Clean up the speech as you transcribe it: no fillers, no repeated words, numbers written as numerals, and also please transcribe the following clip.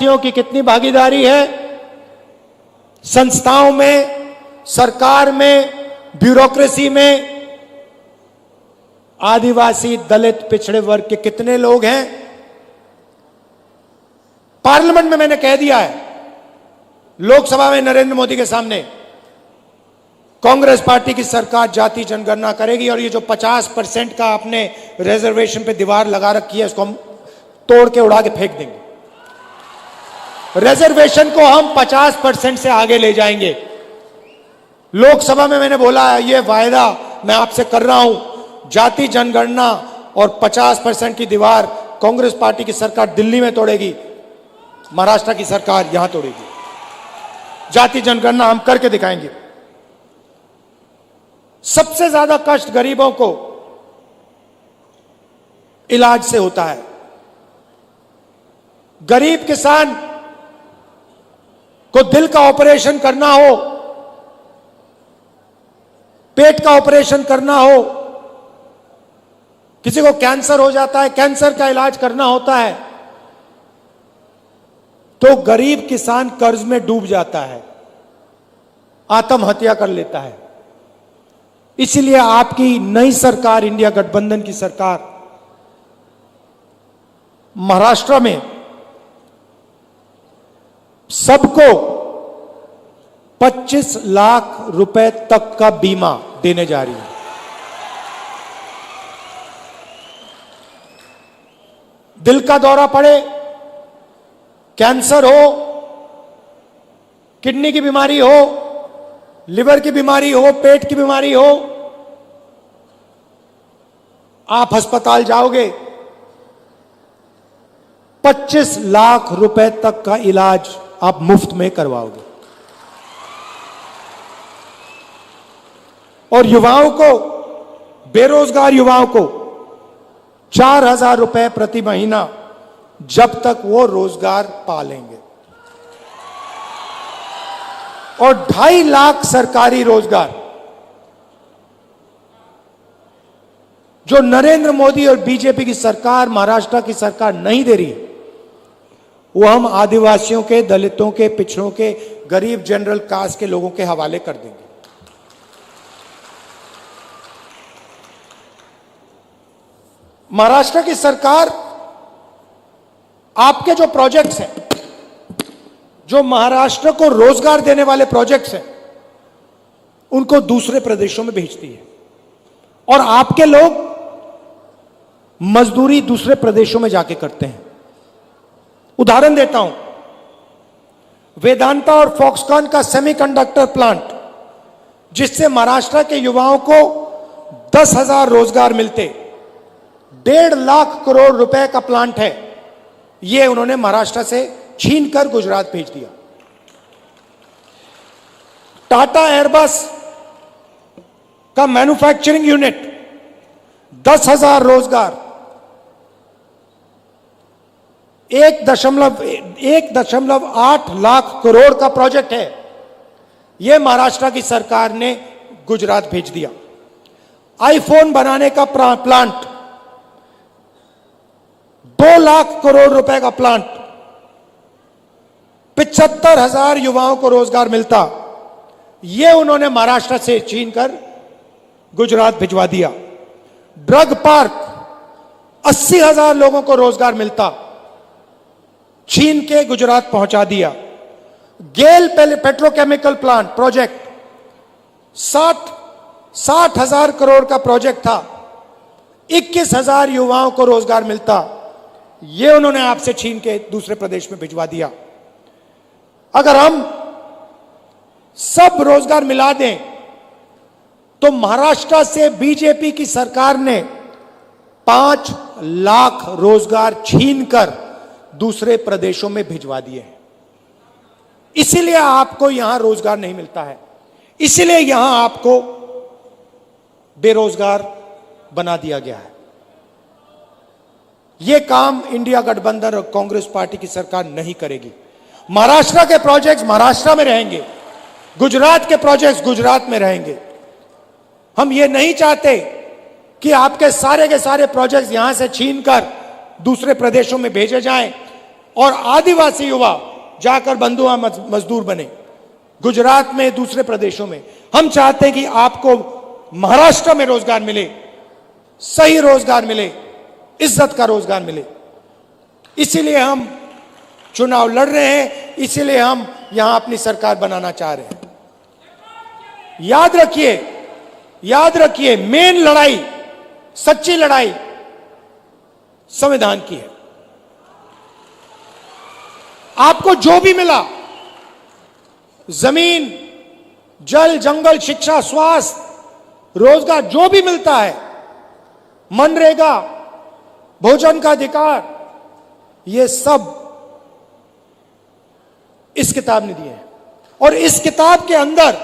की कितनी भागीदारी है संस्थाओं में, सरकार में, ब्यूरोक्रेसी में। आदिवासी, दलित, पिछड़े वर्ग के कितने लोग हैं। पार्लियामेंट में मैंने कह दिया है, लोकसभा में नरेंद्र मोदी के सामने, कांग्रेस पार्टी की सरकार जाति जनगणना करेगी और ये जो 50% का आपने रिजर्वेशन पे दीवार लगा रखी है उसको हम तोड़ के उड़ा के फेंक देंगे। रिजर्वेशन को हम 50% से आगे ले जाएंगे। लोकसभा में मैंने बोला है, ये वायदा मैं आपसे कर रहा हूं, जाति जनगणना और 50% की दीवार कांग्रेस पार्टी की सरकार दिल्ली में तोड़ेगी, महाराष्ट्र की सरकार यहां तोड़ेगी। जाति जनगणना हम करके दिखाएंगे। सबसे ज्यादा कष्ट गरीबों को इलाज से होता है। गरीब किसान को दिल का ऑपरेशन करना हो, पेट का ऑपरेशन करना हो, किसी को कैंसर हो जाता है, कैंसर का इलाज करना होता है, तो गरीब किसान कर्ज में डूब जाता है, आत्महत्या कर लेता है। इसलिए आपकी नई सरकार, इंडिया गठबंधन की सरकार, महाराष्ट्र में सबको 25 लाख रुपए तक का बीमा देने जा रही है। दिल का दौरा पड़े, कैंसर हो, किडनी की बीमारी हो, लिवर की बीमारी हो, पेट की बीमारी हो, आप अस्पताल जाओगे, 25 लाख रुपए तक का इलाज आप मुफ्त में करवाओगे। और युवाओं को, बेरोजगार युवाओं को 4,000 रुपए प्रति महीना जब तक वो रोजगार पा लेंगे। और 2.5 लाख सरकारी रोजगार जो नरेंद्र मोदी और बीजेपी की सरकार, महाराष्ट्र की सरकार नहीं दे रही, वो हम आदिवासियों के, दलितों के, पिछड़ों के, गरीब जनरल कास्ट के लोगों के हवाले कर देंगे। महाराष्ट्र की सरकार आपके जो प्रोजेक्ट्स हैं, जो महाराष्ट्र को रोजगार देने वाले प्रोजेक्ट्स हैं, उनको दूसरे प्रदेशों में भेजती है और आपके लोग मजदूरी दूसरे प्रदेशों में जाके करते हैं। उदाहरण देता हूं, वेदांता और फॉक्सकॉन का सेमीकंडक्टर प्लांट, जिससे महाराष्ट्र के युवाओं को 10,000 रोजगार मिलते, 1.5 लाख करोड़ रुपए का प्लांट है, यह उन्होंने महाराष्ट्र से छीनकर गुजरात भेज दिया। टाटा एयरबस का मैन्युफैक्चरिंग यूनिट, 10,000 रोजगार, 1.8 लाख करोड़ का प्रोजेक्ट है, यह महाराष्ट्र की सरकार ने गुजरात भेज दिया। आईफोन बनाने का प्लांट, 2 लाख करोड़ रुपए का प्लांट, 75,000 युवाओं को रोजगार मिलता, यह उन्होंने महाराष्ट्र से छीनकर गुजरात भिजवा दिया। ड्रग पार्क, 80,000 लोगों को रोजगार मिलता, छीन के गुजरात पहुंचा दिया। गेल पेट्रोकेमिकल प्लांट प्रोजेक्ट, 60,000 करोड़ का प्रोजेक्ट था, 21,000 युवाओं को रोजगार मिलता, यह उन्होंने आपसे छीन के दूसरे प्रदेश में भिजवा दिया। अगर हम सब रोजगार मिला दें तो महाराष्ट्र से बीजेपी की सरकार ने 5 लाख रोजगार छीनकर दूसरे प्रदेशों में भिजवा दिए हैं। इसीलिए आपको यहां रोजगार नहीं मिलता है, इसीलिए यहां आपको बेरोजगार बना दिया गया है। यह काम इंडिया गठबंधन और कांग्रेस पार्टी की सरकार नहीं करेगी। महाराष्ट्र के प्रोजेक्ट्स महाराष्ट्र में रहेंगे, गुजरात के प्रोजेक्ट्स गुजरात में रहेंगे। हम ये नहीं चाहते कि आपके सारे के सारे प्रोजेक्ट्स यहां से छीनकर दूसरे प्रदेशों में भेजे जाएं और आदिवासी युवा जाकर बंधुआ मजदूर बने, गुजरात में, दूसरे प्रदेशों में। हम चाहते हैं कि आपको महाराष्ट्र में रोजगार मिले, सही रोजगार मिले, इज्जत का रोजगार मिले। इसीलिए हम चुनाव लड़ रहे हैं, इसीलिए हम यहां अपनी सरकार बनाना चाह रहे हैं। याद रखिए, मेन लड़ाई, सच्ची लड़ाई संविधान की है। आपको जो भी मिला, जमीन, जल, जंगल, शिक्षा, स्वास्थ्य, रोजगार, जो भी मिलता है, मनरेगा, भोजन का अधिकार, ये सब इस किताब ने दिए हैं। और इस किताब के अंदर